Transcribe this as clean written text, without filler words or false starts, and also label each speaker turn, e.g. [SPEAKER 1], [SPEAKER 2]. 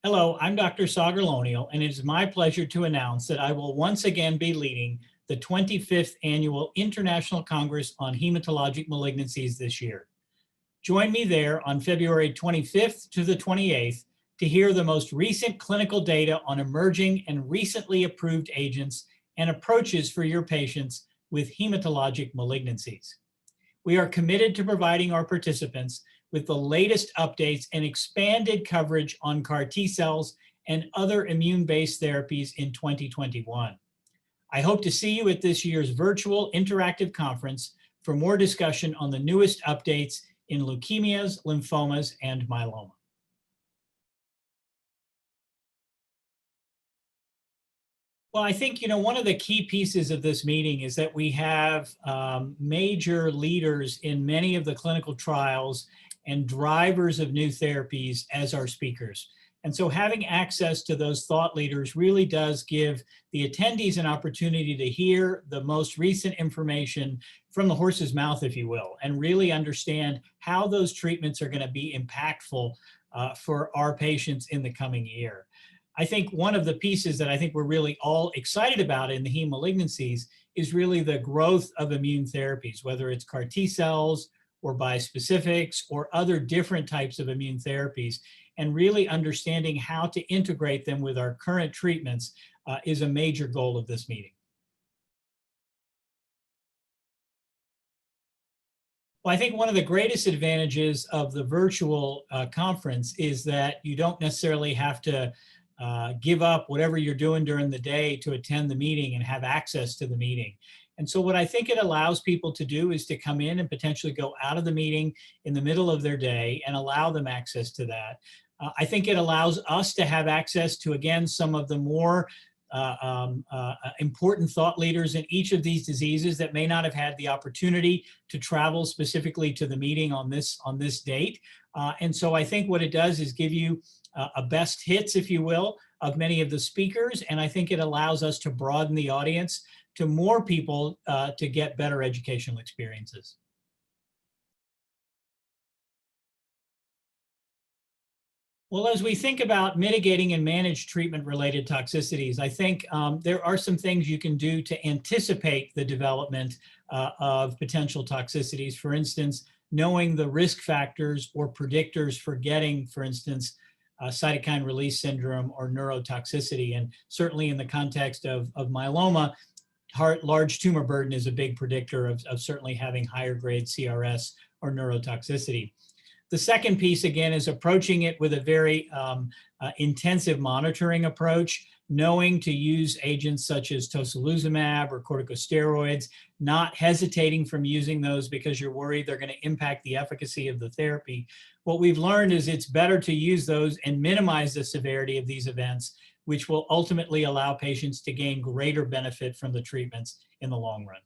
[SPEAKER 1] Hello, I'm Dr. Sagar Lonial, and it is my pleasure to announce that I will once again be leading the 25th Annual International Congress on Hematologic Malignancies this year. Join me there on February 25th to the 28th to hear the most recent clinical data on emerging and recently approved agents and approaches for your patients with hematologic malignancies. We are committed to providing our participants with the latest updates and expanded coverage on CAR T cells and other immune-based therapies in 2021. I hope to see you at this year's virtual interactive conference for more discussion on the newest updates in leukemias, lymphomas, and myeloma. Well, I think, one of the key pieces of this meeting is that we have major leaders in many of the clinical trials and drivers of new therapies as our speakers. And so having access to those thought leaders really does give the attendees an opportunity to hear the most recent information from the horse's mouth, if you will, and really understand how those treatments are going to be impactful for our patients in the coming year. I think one of the pieces that I think we're really all excited about in the heme malignancies is really the growth of immune therapies, whether it's CAR T cells or bispecifics or other different types of immune therapies, and really understanding how to integrate them with our current treatments is a major goal of this meeting. Well, I think one of the greatest advantages of the virtual conference is that you don't necessarily have to give up whatever you're doing during the day to attend the meeting and have access to the meeting. And so what I think it allows people to do is to come in and potentially go out of the meeting in the middle of their day and allow them access to that. I think it allows us to have access to, again, some of the more important thought leaders in each of these diseases that may not have had the opportunity to travel specifically to the meeting on this date. And so I think what it does is give you a best hits, if you will, of many of the speakers. And I think it allows us to broaden the audience to more people to get better educational experiences. Well, as we think about mitigating and manage treatment-related toxicities, I think there are some things you can do to anticipate the development of potential toxicities. For instance, knowing the risk factors or predictors for getting, for instance, cytokine release syndrome or neurotoxicity. And certainly in the context of myeloma, large tumor burden is a big predictor of certainly having higher grade CRS or neurotoxicity. The second piece, again, is approaching it with a very intensive monitoring approach, knowing to use agents such as tocilizumab or corticosteroids, not hesitating from using those because you're worried they're going to impact the efficacy of the therapy. What we've learned is it's better to use those and minimize the severity of these events, which will ultimately allow patients to gain greater benefit from the treatments in the long run.